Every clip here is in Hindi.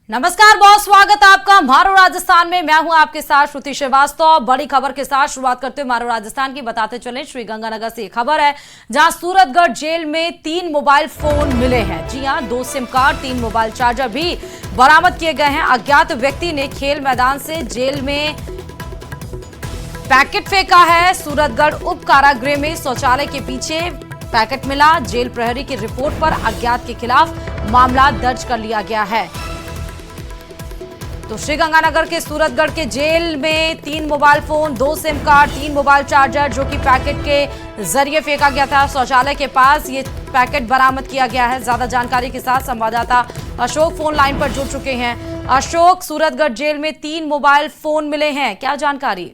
नमस्कार, बहुत स्वागत है आपका मारो राजस्थान में। मैं हूं आपके साथ श्रुति श्रीवास्तव। बड़ी खबर के साथ शुरुआत करते हुए मारो राजस्थान की बताते चलें। श्रीगंगानगर से खबर है जहां सूरतगढ़ जेल में 3 मोबाइल फोन मिले हैं। जी हां, 2 सिम कार्ड, 3 मोबाइल चार्जर भी बरामद किए गए हैं। अज्ञात व्यक्ति ने खेल मैदान से जेल में पैकेट फेंका है। सूरतगढ़ उप कारागृह में शौचालय के पीछे पैकेट मिला। जेल प्रहरी की रिपोर्ट पर अज्ञात के खिलाफ मामला दर्ज कर लिया गया है। तो श्रीगंगानगर के सूरतगढ़ के जेल में 3 mobile phone, 2 SIM card, 3 mobile charger जो कि पैकेट के जरिए फेंका गया था। शौचालय के पास ये पैकेट बरामद किया गया है। ज्यादा जानकारी के साथ संवाददाता अशोक फोन लाइन पर जुड़ चुके हैं। अशोक, सूरतगढ़ जेल में 3 मोबाइल फोन मिले हैं, क्या जानकारी?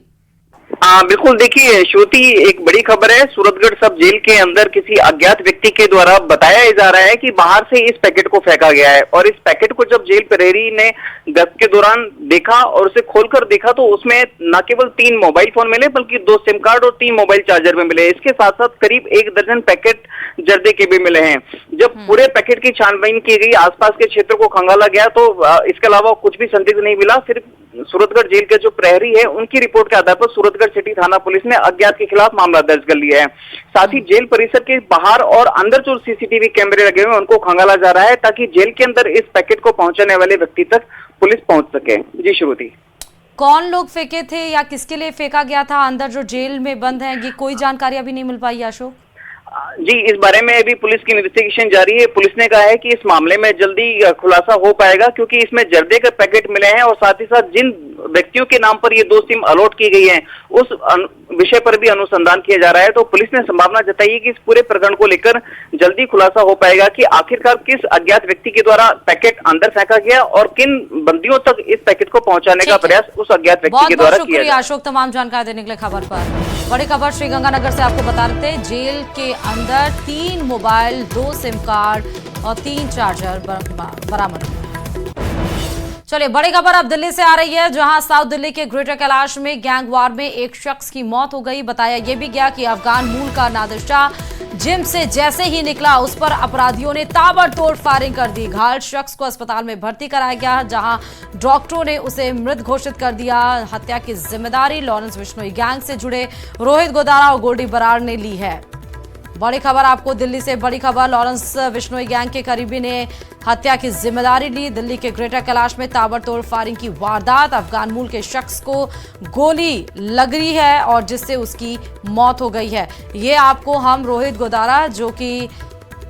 बिल्कुल, देखिए श्रुति, एक बड़ी खबर है। सूरतगढ़ सब जेल के अंदर किसी अज्ञात व्यक्ति के द्वारा बताया जा रहा है कि बाहर से इस पैकेट को फेंका गया है और इस पैकेट को जब जेल प्रहरी ने गश्त के दौरान देखा और उसे खोलकर देखा तो उसमें न केवल 3 मोबाइल फोन मिले बल्कि 2 सिम कार्ड और 3 मोबाइल चार्जर भी मिले। इसके साथ साथ करीब 1 दर्जन पैकेट जर्दे के भी मिले हैं। जब पूरे पैकेट की छानबीन की गई, आसपास के क्षेत्र को खंगाला गया तो इसके अलावा कुछ भी संदिग्ध नहीं मिला। सिर्फ सूरतगढ़ जेल के जो प्रहरी है उनकी रिपोर्ट के आधार पर सूरतगढ़ सिटी थाना पुलिस ने अज्ञात के खिलाफ मामला दर्ज कर लिया है। साथ ही जेल परिसर के बाहर और अंदर जो सीसीटीवी कैमरे लगे हुए हैं उनको खंगाला जा रहा है ताकि जेल के अंदर इस पैकेट को पहुंचाने वाले व्यक्ति तक पुलिस पहुंच सके। जी श्रुति, कौन लोग फेंके थे या किसके लिए फेंका गया था? अंदर जो जेल में बंद है, ये कोई जानकारी अभी नहीं मिल पाई अशोक? जी, इस बारे में अभी पुलिस की इन्वेस्टिगेशन जारी है। पुलिस ने कहा है कि इस मामले में जल्दी खुलासा हो पाएगा क्योंकि इसमें जर्दे के पैकेट मिले हैं और साथ ही साथ जिन व्यक्तियों के नाम पर ये 2 सिम अलॉट की गई हैं उस विषय पर भी अनुसंधान किया जा रहा है। तो पुलिस ने संभावना जताई है कि इस पूरे प्रकरण को लेकर जल्दी खुलासा हो पाएगा कि आखिरकार किस अज्ञात व्यक्ति के द्वारा पैकेट अंदर फेंका गया और किन बंदियों तक इस पैकेट को पहुंचाने का प्रयास उस अज्ञात व्यक्ति के द्वारा किया गया। अशोक, तमाम जानकारी देने के लिए। खबर पर बड़ी खबर श्रीगंगानगर से आपको बता रहे थे, जेल के अंदर 3 मोबाइल, 2 सिम कार्ड और 3 चार्जर बरामद हुए। चलिए, बड़ी खबर अब दिल्ली से आ रही है जहां साउथ दिल्ली के ग्रेटर कैलाश में गैंग वार में एक शख्स की मौत हो गई। बताया यह भी गया कि अफगान मूल का नादिर शाह जिम से जैसे ही निकला उस पर अपराधियों ने ताबड़तोड़ फायरिंग कर दी। घायल शख्स को अस्पताल में भर्ती कराया गया जहां डॉक्टरों ने उसे मृत घोषित कर दिया। हत्या की जिम्मेदारी लॉरेंस बिश्नोई गैंग से जुड़े रोहित गोदारा और गोल्डी बराड़ ने ली है। बड़ी खबर आपको दिल्ली से, बड़ी खबर, लॉरेंस बिश्नोई गैंग के करीबी ने हत्या की जिम्मेदारी ली। दिल्ली के ग्रेटर कैलाश में ताबड़तोड़ फायरिंग की वारदात। अफगान मूल के शख्स को गोली लग रही है और जिससे उसकी मौत हो गई है। ये आपको हम रोहित गोदारा जो कि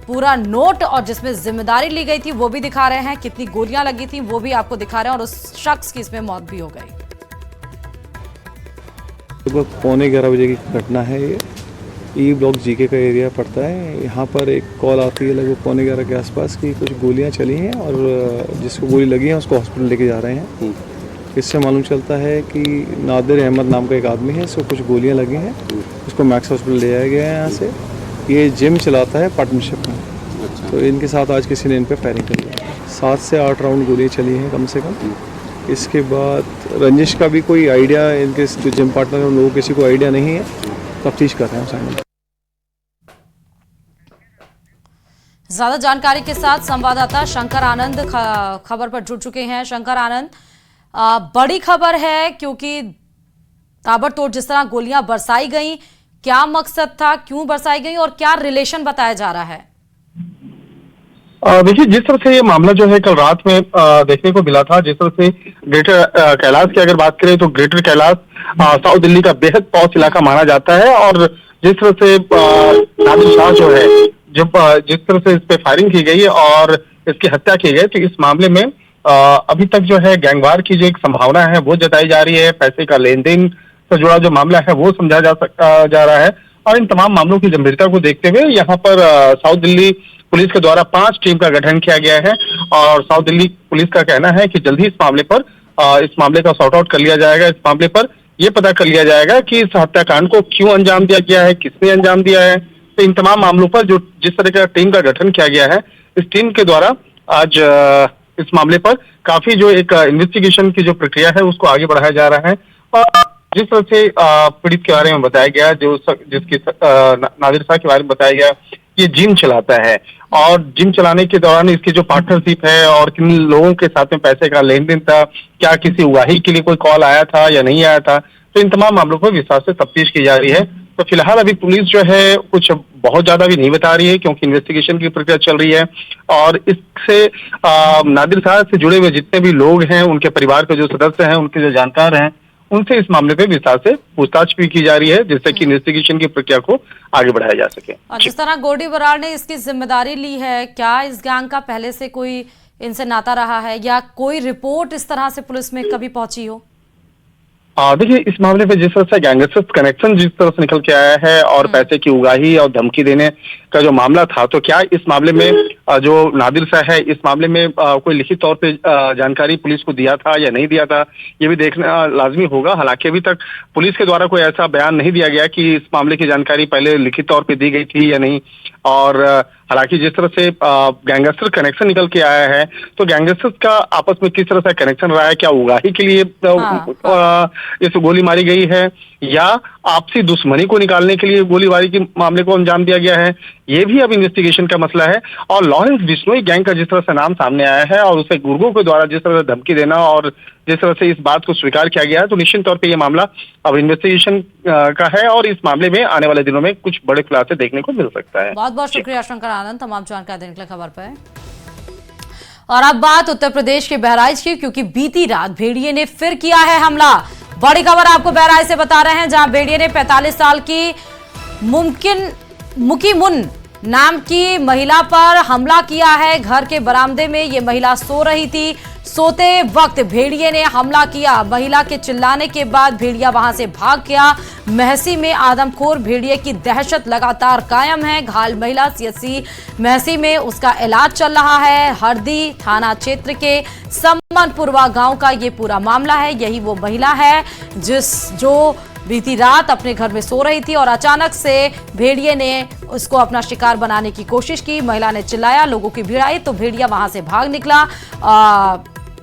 पूरा नोट और जिसमें जिम्मेदारी ली गई थी वो भी दिखा रहे हैं, कितनी गोलियां लगी थी वो भी आपको दिखा रहे हैं और उस शख्स की इसमें मौत भी हो गई। लगभग 11:15 बजे की घटना है। ये ई ब्लॉक जीके का एरिया पड़ता है। यहाँ पर एक कॉल आती है लगभग 11:15 के आसपास कि कुछ गोलियाँ चली हैं और जिसको गोली लगी है उसको हॉस्पिटल लेके जा रहे हैं। इससे मालूम चलता है कि नादिर अहमद नाम का एक आदमी है, इसको कुछ गोलियाँ लगी हैं, उसको मैक्स हॉस्पिटल ले आया गया है। यहाँ से ये जिम चलाता है पार्टनरशिप में। तो इनके साथ आज किसी ने इन पर फायरिंग कर लिया। 7 से 8 राउंड गोलियाँ चली हैं कम से कम। इसके बाद रंजिश का भी कोई आइडिया, इनके जो जिम पार्टनर है उन लोगों को किसी को आइडिया नहीं है। तफ्तीश कर रहे हैं। ज्यादा जानकारी के साथ संवाददाता शंकर आनंद खबर पर जुड़ चुके हैं। शंकर आनंद, बड़ी खबर है क्योंकि ताबड़तोड़ जिस तरह गोलियां बरसाई गई, क्या मकसद था, क्यों बरसाई गई और क्या रिलेशन बताया जा रहा है? देखिए, जिस तरह से ये मामला जो है कल रात में देखने को मिला था, जिस तरह से ग्रेटर कैलाश की अगर बात करें तो ग्रेटर कैलाश साउथ दिल्ली का बेहद पॉश इलाका माना जाता है और जिस तरह से नादिर शाह जो है जब जिस तरह से इस पे फायरिंग की गई और इसकी हत्या की गई, तो इस मामले में अभी तक जो है गैंगवार की जो एक संभावना है वो जताई जा रही है। पैसे का लेन देन से जुड़ा जो मामला है वो समझा जा रहा है और इन तमाम मामलों की गंभीरता को देखते हुए यहाँ पर साउथ दिल्ली पुलिस के द्वारा 5 टीम का गठन किया गया है और साउथ दिल्ली पुलिस का कहना है कि जल्द ही इस मामले का सॉर्ट आउट कर लिया जाएगा। इस मामले पर यह पता कर लिया जाएगा कि इस हत्याकांड को क्यों अंजाम दिया गया है, किसने अंजाम दिया है। तो इन तमाम मामलों पर जो जिस तरह का टीम का गठन किया गया है, इस टीम के द्वारा आज इस मामले पर काफी जो एक इन्वेस्टिगेशन की जो प्रक्रिया है उसको आगे बढ़ाया जा रहा है और जिस तरह से पीड़ित के बारे में बताया गया, जिसकी नादिर शाह के बारे में बताया गया, ये जिम चलाता है और जिम चलाने के दौरान इसकी जो पार्टनरशिप है और किन लोगों के साथ में पैसे का लेन देन था, क्या किसी उगाही के लिए कोई कॉल आया था या नहीं आया था, तो इन तमाम मामलों पर विस्तार से तफ्तीश की जा रही है। तो फिलहाल अभी पुलिस जो है कुछ बहुत ज्यादा भी नहीं बता रही है, क्योंकि इन्वेस्टिगेशन की प्रक्रिया चल रही है और इससे नादिर साहब से जुड़े हुए जितने भी लोग हैं, उनके परिवार के जो सदस्य हैं, उनके जो जानकार हैं, उनसे इस मामले पे विस्तार से पूछताछ भी की जा रही है, जिससे कि इन्वेस्टिगेशन की प्रक्रिया को आगे बढ़ाया जा सके। और जिस तरह गोडी बराड़ ने इसकी जिम्मेदारी ली है, क्या इस गैंग का पहले से कोई इनसे नाता रहा है या कोई रिपोर्ट इस तरह से पुलिस में कभी पहुंची हो? देखिए, इस मामले पे जिस तरह से गैंगस्टर्स कनेक्शन जिस तरह से निकल के आया है और पैसे की उगाही और धमकी देने का जो मामला था, तो क्या इस मामले में जो नादिर शाह है, इस मामले में कोई लिखित तौर पे जानकारी पुलिस को दिया था या नहीं दिया था, ये भी देखना लाजमी होगा। हालांकि अभी तक पुलिस के द्वारा कोई ऐसा बयान नहीं दिया गया कि इस मामले की जानकारी पहले लिखित तौर पे दी गई थी या नहीं। और हालांकि जिस तरह से गैंगस्टर कनेक्शन निकल के आया है, तो गैंगस्टर्स का आपस में किस तरह से कनेक्शन रहा है, क्या उगाही के लिए इस गोली मारी गई है या आपसी दुश्मनी को निकालने के लिए गोलीबारी के मामले को अंजाम दिया गया है, ये भी अब इन्वेस्टिगेशन का मसला है। और लॉरेंस बिश्नोई गैंग का जिस तरह से नाम सामने आया है और उसे गुर्गों के द्वारा जिस तरह से धमकी देना और जिस तरह से इस बात को स्वीकार किया गया है, तो निश्चित तौर पे ये मामला अब इन्वेस्टिगेशन का है और इस मामले में आने वाले दिनों में कुछ बड़े खुलासे देखने को मिल सकता है। बहुत बहुत शुक्रिया शंकर आनंद, तमाम जानकारी देने के लिए खबर पे। और अब बात उत्तर प्रदेश के बहराइच की, क्योंकि बीती रात भेड़िए ने फिर किया है हमला। बड़ी खबर आपको बहराइच से बता रहे हैं, जहां भेड़िए ने 45 साल की मुकीमुन नाम की महिला पर हमला किया है। घर के बरामदे में ये महिला सो रही थी। सोते वक्त भेड़िए ने हमला किया। महिला के चिल्लाने के बाद भेड़िया वहां से भाग गया। महसी में आदमखोर भेड़िए की दहशत लगातार कायम है। घायल महिला सीएचसी महसी में उसका इलाज चल रहा है। हरदी थाना क्षेत्र के सम्मनपुरवा गांव का ये पूरा मामला है। यही वो महिला है जो बीती रात अपने घर में सो रही थी और अचानक से भेड़िए ने उसको अपना शिकार बनाने की कोशिश की। महिला ने चिल्लाया, लोगों की भीड़ आई तो भेड़िया वहां से भाग निकला।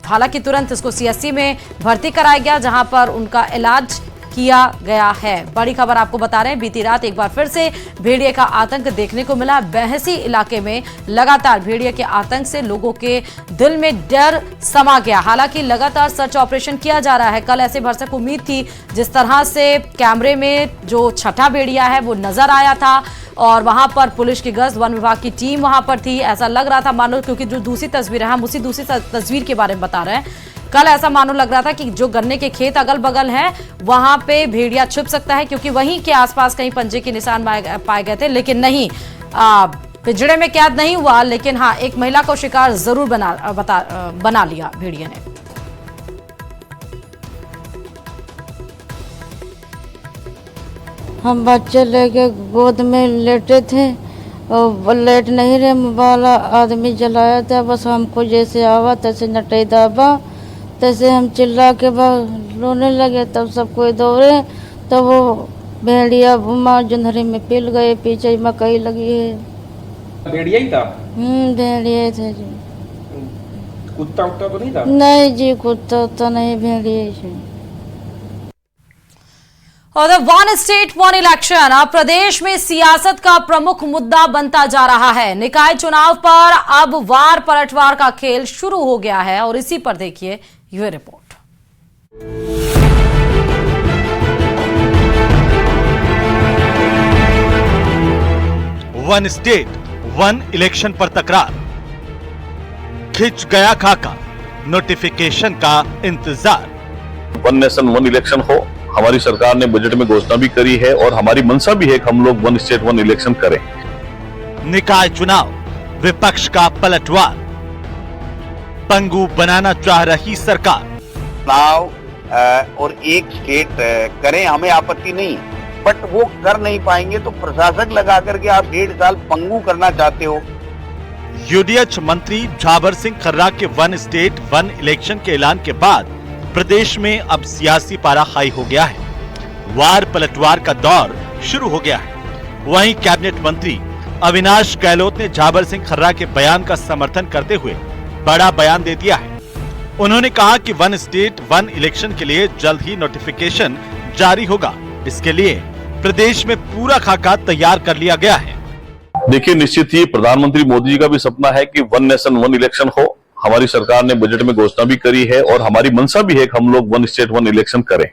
हालांकि तुरंत इसको सीएचसी में भर्ती कराया गया, जहां पर उनका इलाज किया गया है। बड़ी खबर आपको बता रहे हैं, बीती रात एक बार फिर से भेड़िए का आतंक देखने को मिला। बहसी इलाके में लगातार भेड़िए के आतंक से लोगों के दिल में डर समा गया। हालांकि लगातार सर्च ऑपरेशन किया जा रहा है। कल ऐसे भरसक उम्मीद थी, जिस तरह से कैमरे में जो छठा भेड़िया है वो नजर आया था और वहां पर पुलिस की गश्त, वन विभाग की टीम वहां पर थी। ऐसा लग रहा था मानो, क्योंकि जो दूसरी तस्वीर है, हम उसी दूसरी तस्वीर के बारे में बता रहे हैं। कल ऐसा मानो लग रहा था कि जो गन्ने के खेत अगल बगल हैं वहां पे भेड़िया छुप सकता है, क्योंकि वहीं के आसपास कहीं पंजे के निशान पाए गए थे। लेकिन नहीं, पिंजड़े में कैद नहीं हुआ, लेकिन हाँ, एक महिला को शिकार जरूर बना लिया भेड़िया ने। हम बच्चे लेके गोद में लेटे थे और लेट नहीं रहे, मोबाइल आदमी जलाया था। बस हमको जैसे आवा तैसे नटे दाबा, तैसे हम चिल्ला के रोने लगे। तब सब कोई दौड़े, तब वो भेड़िया माँ जुन्हरी में पिल गए। पीछे मकई लगी है। भेड़िया ही था? भेड़िया थे जी। कुत्ता उत्ता तो नहीं था? नहीं जी, कुत्ता उत्ता नहीं, भेड़िया ही। और वन स्टेट वन इलेक्शन अब प्रदेश में सियासत का प्रमुख मुद्दा बनता जा रहा है। निकाय चुनाव पर अब वार पलटवार का खेल शुरू हो गया है और इसी पर देखिए यह report. One state one election पर तकरार, खिंच गया खाका, नोटिफिकेशन का इंतजार। वन नेशन वन इलेक्शन हो, हमारी सरकार ने बजट में घोषणा भी करी है और हमारी मंशा भी है कि हम लोग वन स्टेट वन इलेक्शन करें। निकाय चुनाव, विपक्ष का पलटवार, पंगु बनाना चाह रही सरकार। चुनाव और एक स्टेट करें, हमें आपत्ति नहीं, बट वो कर नहीं पाएंगे तो प्रशासक लगा करके आप 1.5 साल पंगु करना चाहते हो। यूडीएच मंत्री झाबर सिंह खर्रा के वन स्टेट वन इलेक्शन के ऐलान के बाद प्रदेश में अब सियासी पारा हाई हो गया है। वार पलटवार का दौर शुरू हो गया है। वहीं कैबिनेट मंत्री अविनाश गहलोत ने झाबर सिंह खर्रा के बयान का समर्थन करते हुए बड़ा बयान दे दिया है। उन्होंने कहा कि वन स्टेट वन इलेक्शन के लिए जल्द ही नोटिफिकेशन जारी होगा। इसके लिए प्रदेश में पूरा खाका तैयार कर लिया गया है। देखिए, निश्चित ही प्रधानमंत्री मोदी जी का भी सपना है कि वन नेशन वन इलेक्शन हो। हमारी सरकार ने बजट में घोषणा भी करी है और हमारी मंशा भी है कि हम लोग वन स्टेट वन इलेक्शन करें।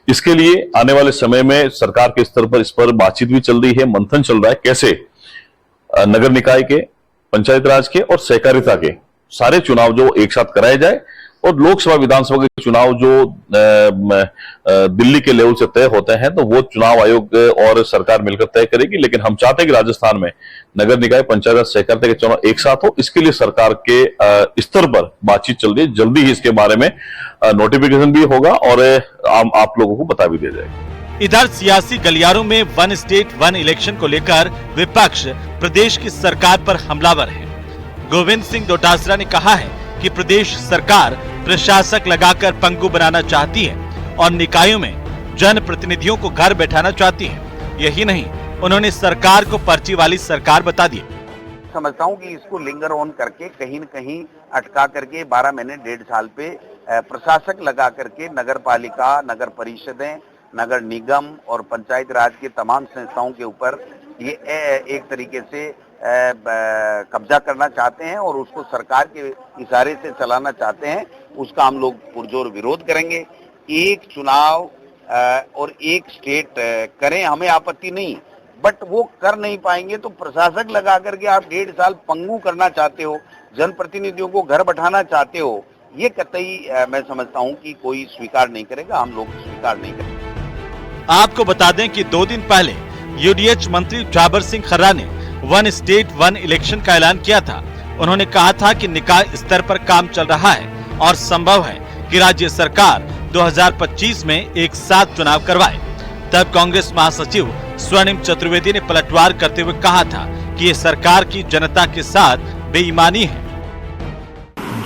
इसके लिए आने वाले समय में सरकार के स्तर पर इस पर बातचीत भी चल रही है, मंथन चल रहा है, कैसे नगर निकाय के, पंचायत राज के और सहकारिता के सारे चुनाव जो एक साथ कराए जाए और लोकसभा विधानसभा के चुनाव जो दिल्ली के लेवल से तय होते हैं तो वो चुनाव आयोग और सरकार मिलकर तय करेगी। लेकिन हम चाहते हैं कि राजस्थान में नगर निकाय, पंचायत राज, सहकारिता के चुनाव एक साथ हो। इसके लिए सरकार के स्तर पर बातचीत चल रही है। जल्दी ही इसके बारे में नोटिफिकेशन भी होगा और आप लोगों को बता भी दिया जाएगा। इधर सियासी गलियारों में वन स्टेट वन इलेक्शन को लेकर विपक्ष प्रदेश की सरकार पर हमलावर है। गोविंद सिंह डोटासरा ने कहा है कि प्रदेश सरकार प्रशासक लगाकर पंगु बनाना चाहती है और निकायों में जन प्रतिनिधियों को घर बैठाना चाहती है। यही नहीं, उन्होंने सरकार को पर्ची वाली सरकार बता दी। समझता हूँ कि इसको लिंगर ऑन करके कहीं न कहीं अटका करके 12 महीने 1.5 साल पे प्रशासक लगा करके नगर पालिका, नगर परिषदें, नगर निगम और पंचायत राज के तमाम संस्थाओं के ऊपर ये एक तरीके से कब्जा करना चाहते हैं और उसको सरकार के इशारे से चलाना चाहते हैं। उसका हम लोग पुरजोर विरोध करेंगे। एक चुनाव और एक स्टेट करें, हमें आपत्ति नहीं, बट वो कर नहीं पाएंगे तो प्रशासक लगा करके आप 1.5 साल पंगु करना चाहते हो, जनप्रतिनिधियों को घर बैठाना चाहते हो, ये कतई मैं समझता हूँ कि कोई स्वीकार नहीं करेगा, हम लोग स्वीकार नहीं करेंगे। आपको बता दें कि 2 दिन पहले यूडीएच मंत्री जाबर सिंह खर्रा ने वन स्टेट वन इलेक्शन का ऐलान किया था। उन्होंने कहा था कि निकाय स्तर पर काम चल रहा है और संभव है कि राज्य सरकार 2025 में एक साथ चुनाव करवाए। तब कांग्रेस महासचिव स्वर्णिम चतुर्वेदी ने पलटवार करते हुए कहा था कि ये सरकार की जनता के साथ बेईमानी है।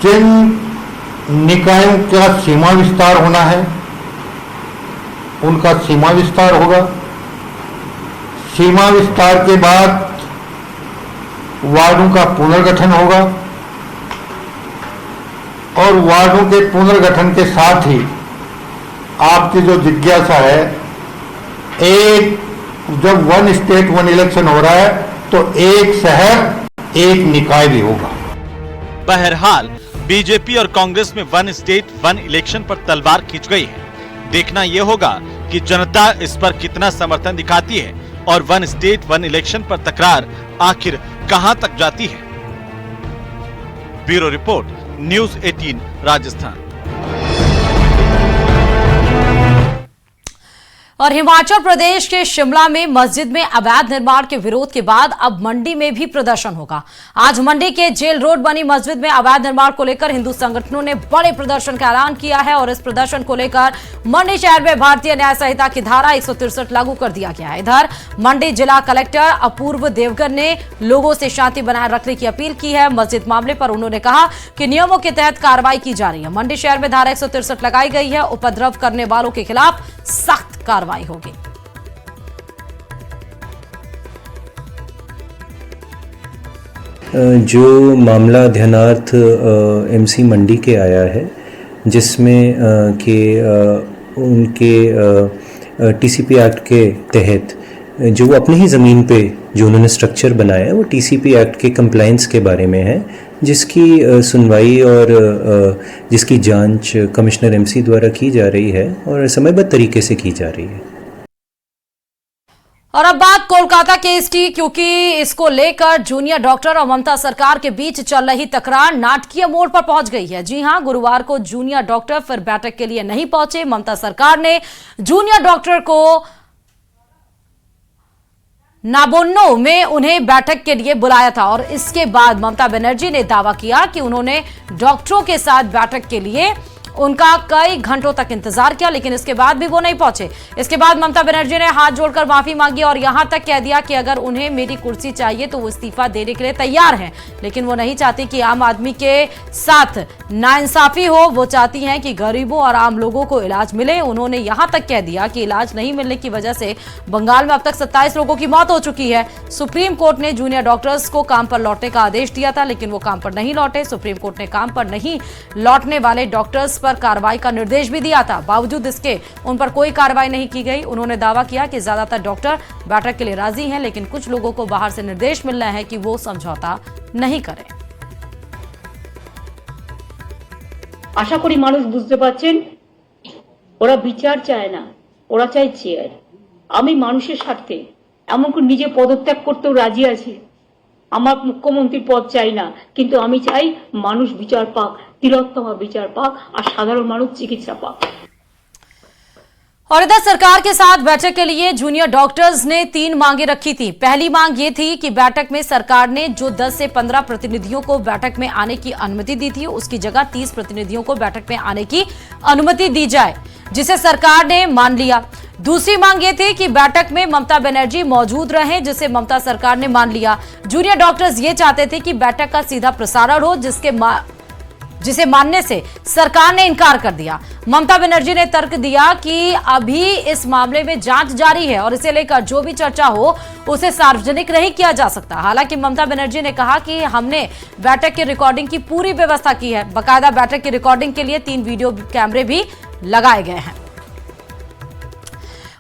जिन निकायों का सीमा विस्तार होना है उनका सीमा विस्तार होगा। सीमा विस्तार के बाद वार्डों का पुनर्गठन होगा और वार्डों के पुनर्गठन के साथ ही आपकी जो जिज्ञासा है, एक जब वन स्टेट वन इलेक्शन हो रहा है तो एक शहर एक निकाय भी होगा। बहरहाल बीजेपी और कांग्रेस में वन स्टेट वन इलेक्शन पर तलवार खींच गई है। देखना यह होगा कि जनता इस पर कितना समर्थन दिखाती है और वन स्टेट वन इलेक्शन पर तकरार आखिर कहां तक जाती है। Bureau report, news 18 Rajasthan. और हिमाचल प्रदेश के शिमला में मस्जिद में अवैध निर्माण के विरोध के बाद अब मंडी में भी प्रदर्शन होगा। आज मंडी के जेल रोड बनी मस्जिद में अवैध निर्माण को लेकर हिंदू संगठनों ने बड़े प्रदर्शन का ऐलान किया है और इस प्रदर्शन को लेकर मंडी शहर में भारतीय न्याय संहिता की धारा 163 लागू कर दिया गया है। इधर मंडी जिला कलेक्टर अपूर्व देवगन ने लोगों से शांति बनाए रखने की अपील की है। मस्जिद मामले पर उन्होंने कहा कि नियमों के तहत कार्रवाई की जा रही है। मंडी शहर में धारा 163 लगाई गई है। उपद्रव करने वालों के खिलाफ सख्त कार्रवाई होगी। जो मामला ध्यानार्थ एमसी मंडी के आया है, जिसमें उनके टीसीपी एक्ट के तहत जो अपनी ही ज़मीन पे जो उन्होंने स्ट्रक्चर बनाया है वो टीसीपी एक्ट के कंप्लायंस के बारे में है, जिसकी सुनवाई और जिसकी जांच कमिश्नर एमसी द्वारा की जा रही है और समयबद्ध तरीके से की जा रही है। और अब बात कोलकाता केस की, क्योंकि इसको लेकर जूनियर डॉक्टर और ममता सरकार के बीच चल रही तकरार नाटकीय मोड़ पर पहुंच गई है। जी हां, गुरुवार को जूनियर डॉक्टर फिर बैठक के लिए नहीं पहुंचे। ममता सरकार ने जूनियर डॉक्टर को नाबोन्नो में उन्हें बैठक के लिए बुलाया था और इसके बाद ममता बनर्जी ने दावा किया कि उन्होंने डॉक्टरों के साथ बैठक के लिए उनका कई घंटों तक इंतजार किया, लेकिन इसके बाद भी वो नहीं पहुंचे। इसके बाद ममता बनर्जी ने हाथ जोड़कर माफी मांगी और यहां तक कह दिया कि अगर उन्हें मेरी कुर्सी चाहिए तो वो इस्तीफा देने के लिए तैयार हैं, लेकिन वो नहीं चाहती कि आम आदमी के साथ नाइंसाफी हो। वो चाहती हैं कि गरीबों और आम लोगों को इलाज मिले। उन्होंने यहां तक कह दिया कि इलाज नहीं मिलने की वजह से बंगाल में अब तक 27 लोगों की मौत हो चुकी है। सुप्रीम कोर्ट ने जूनियर डॉक्टर्स को काम पर लौटने का आदेश दिया था, लेकिन वो काम पर नहीं लौटे। सुप्रीम कोर्ट ने काम पर नहीं लौटने वाले डॉक्टर्स पर कार्रवाई का निर्देश भी दिया था। बावजूद इसके उन पर कोई कार्रवाई नहीं की गई। उन्होंने दावा किया कि ज्यादातर डॉक्टर बैठक के लिए राजी हैं, लेकिन कुछ लोगों को बाहर से निर्देश मिल रहे हैं कि वो समझौता नहीं करें। আশা করি মানুষ বুঝতে পারছেন ওরা বিচার চায় না, ওরা চায় চেয়ার। আমি মানুষের স্বার্থে এমনকি নিজে পদত্যাগ করতেও রাজি আছি। আমার মুখ্যমন্ত্রীর পদ চাই না, কিন্তু আমি চাই মানুষ বিচার পাক, তিলোত্তমা বিচার পাক আর সাধারণ মানুষ চিকিৎসা পাক। और इधर सरकार के साथ बैठक के लिए जूनियर डॉक्टर्स ने 3 मांगे रखी थी। पहली मांग ये थी कि बैठक में सरकार ने जो 10 से 15 प्रतिनिधियों को बैठक में आने की अनुमति दी थी, उसकी जगह 30 प्रतिनिधियों को बैठक में आने की अनुमति दी जाए, जिसे सरकार ने मान लिया। दूसरी मांग ये थी कि बैठक में ममता बनर्जी मौजूद रहें, जिसे ममता सरकार ने मान लिया। जूनियर डॉक्टर्स ये चाहते थे कि बैठक का सीधा प्रसारण हो, जिसे मानने से सरकार ने इनकार कर दिया। ममता बनर्जी ने तर्क दिया कि अभी इस मामले में जांच जारी है और इसे लेकर जो भी चर्चा हो उसे सार्वजनिक नहीं किया जा सकता। हालांकि ममता बनर्जी ने कहा कि हमने बैठक की रिकॉर्डिंग की पूरी व्यवस्था की है। बाकायदा बैठक की रिकॉर्डिंग के लिए 3 वीडियो कैमरे भी लगाए गए हैं।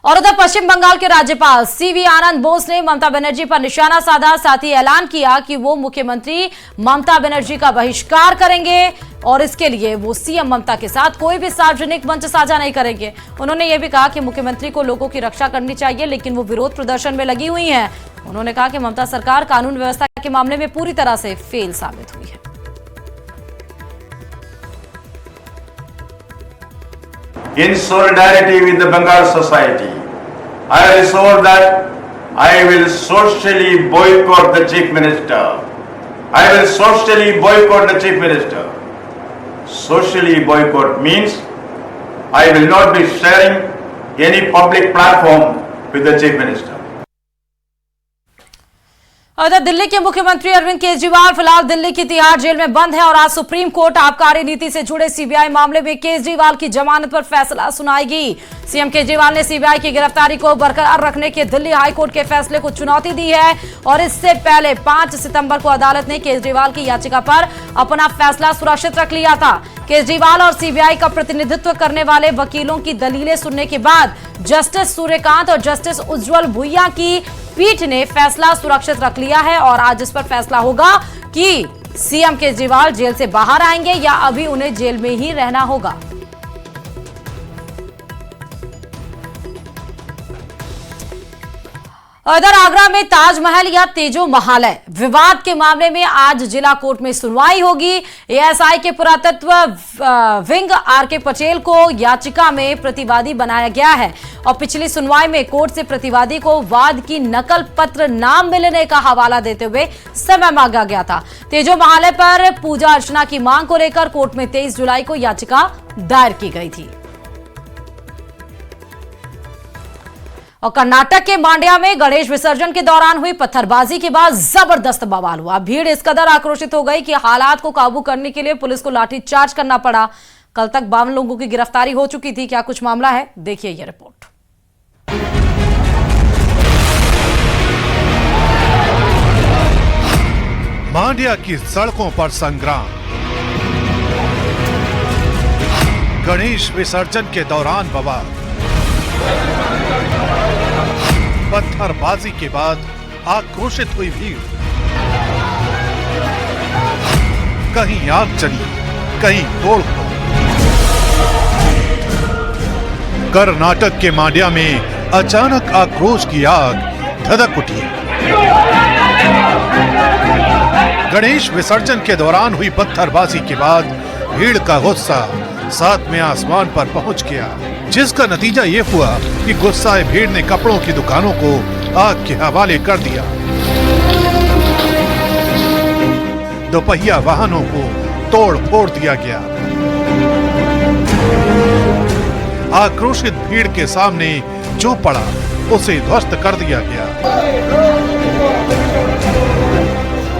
और उधर पश्चिम बंगाल के राज्यपाल सीवी आनंद बोस ने ममता बनर्जी पर निशाना साधा। साथ ही ऐलान किया कि वो मुख्यमंत्री ममता बनर्जी का बहिष्कार करेंगे और इसके लिए वो सीएम ममता के साथ कोई भी सार्वजनिक मंच साझा नहीं करेंगे। उन्होंने ये भी कहा कि मुख्यमंत्री को लोगों की रक्षा करनी चाहिए, लेकिन वो विरोध प्रदर्शन में लगी हुई हैं। उन्होंने कहा कि ममता सरकार कानून व्यवस्था के मामले में पूरी तरह से फेल साबित हुई है। In solidarity with the Bengal society, I resolve that I will socially boycott the Chief Minister. I will socially boycott the Chief Minister. Socially boycott means I will not be sharing any public platform with the Chief Minister. उधर दिल्ली के मुख्यमंत्री अरविंद केजरीवाल फिलहाल दिल्ली की तिहाड़ जेल में बंद है और आज सुप्रीम कोर्ट आबकारी नीति से जुड़े सीबीआई मामले में केजरीवाल की जमानत पर फैसला सुनाएगी। सीएम केजरीवाल ने सीबीआई की गिरफ्तारी को बरकरार रखने के दिल्ली हाईकोर्ट के फैसले को चुनौती दी है और इससे पहले 5 सितंबर को अदालत ने केजरीवाल की याचिका पर अपना फैसला सुरक्षित रख लिया था। केजरीवाल और सीबीआई का प्रतिनिधित्व करने वाले वकीलों की दलीलें सुनने के बाद जस्टिस सूर्यकांत और जस्टिस उज्जवल भुइया की पीठ ने फैसला सुरक्षित रख लिया है और आज इस पर फैसला होगा कि सीएम केजरीवाल जेल से बाहर आएंगे या अभी उन्हें जेल में ही रहना होगा। उधर आगरा में ताजमहल या तेजो महालय विवाद के मामले में आज जिला कोर्ट में सुनवाई होगी। एएसआई के पुरातत्व विंग आरके पटेल को याचिका में प्रतिवादी बनाया गया है और पिछली सुनवाई में कोर्ट से प्रतिवादी को वाद की नकल पत्र ना मिलने का हवाला देते हुए समय मांगा गया था। तेजो महालय पर पूजा अर्चना की मांग को लेकर कोर्ट में 23 जुलाई को याचिका दायर की गई थी। और कर्नाटक के मांड्या में गणेश विसर्जन के दौरान हुई पत्थरबाजी के बाद जबरदस्त बवाल हुआ। भीड़ इस कदर आक्रोशित हो गई कि हालात को काबू करने के लिए पुलिस को लाठीचार्ज करना पड़ा। कल तक 52 लोगों की गिरफ्तारी हो चुकी थी। क्या कुछ मामला है, देखिए ये रिपोर्ट। मांड्या की सड़कों पर संग्राम। गणेश विसर्जन के दौरान बवाल। पत्थरबाजी के बाद आक्रोशित हुई भीड़। कहीं आग चली, कहीं तोड़फोड़। कर्नाटक के मांड्या में अचानक आक्रोश की आग धधक उठी। गणेश विसर्जन के दौरान हुई पत्थरबाजी के बाद भीड़ का गुस्सा 7वें आसमान पर पहुंच गया, जिसका नतीजा ये हुआ कि गुस्साए भीड़ ने कपड़ों की दुकानों को आग के हवाले कर दिया। दोपहिया वाहनों को तोड़ फोड़ दिया गया। आक्रोशित भीड़ के सामने जो पड़ा उसे ध्वस्त कर दिया गया।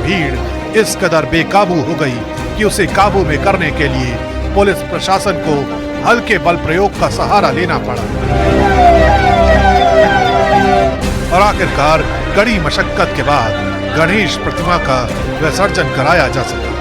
भीड़ इस कदर बेकाबू हो गई कि उसे काबू में करने के लिए पुलिस प्रशासन को हल्के बल प्रयोग का सहारा लेना पड़ा और आखिरकार कड़ी मशक्कत के बाद गणेश प्रतिमा का विसर्जन कराया जा सका।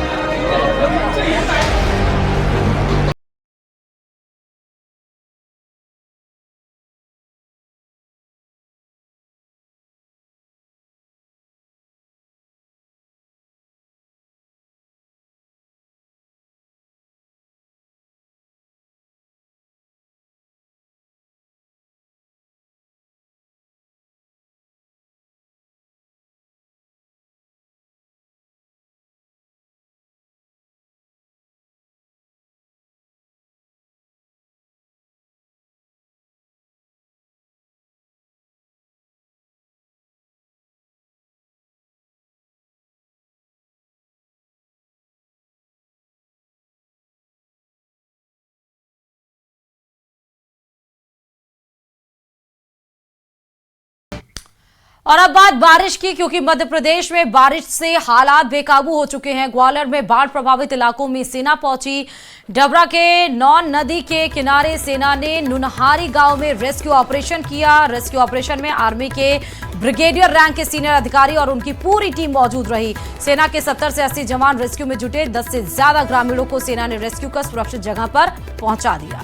और अब बात बारिश की, क्योंकि मध्य प्रदेश में बारिश से हालात बेकाबू हो चुके हैं। ग्वालियर में बाढ़ प्रभावित इलाकों में सेना पहुंची। डबरा के नौन नदी के किनारे सेना ने नुनहारी गांव में रेस्क्यू ऑपरेशन किया। रेस्क्यू ऑपरेशन में आर्मी के ब्रिगेडियर रैंक के सीनियर अधिकारी और उनकी पूरी टीम मौजूद रही। सेना के 70 से 80 जवान रेस्क्यू में जुटे। 10 से ज्यादा ग्रामीणों को सेना ने रेस्क्यू कर सुरक्षित जगह पर पहुंचा दिया।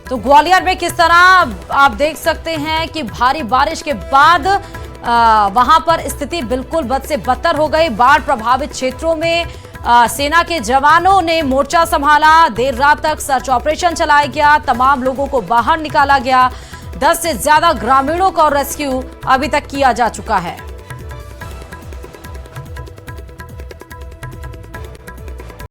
तो ग्वालियर में किस तरह आप देख सकते हैं कि भारी बारिश के बाद वहां पर स्थिति बिल्कुल बद से बदतर हो गई। बाढ़ प्रभावित क्षेत्रों में सेना के जवानों ने मोर्चा संभाला। देर रात तक सर्च ऑपरेशन चलाया गया। तमाम लोगों को बाहर निकाला गया। 10 से ज्यादा ग्रामीणों का रेस्क्यू अभी तक किया जा चुका है।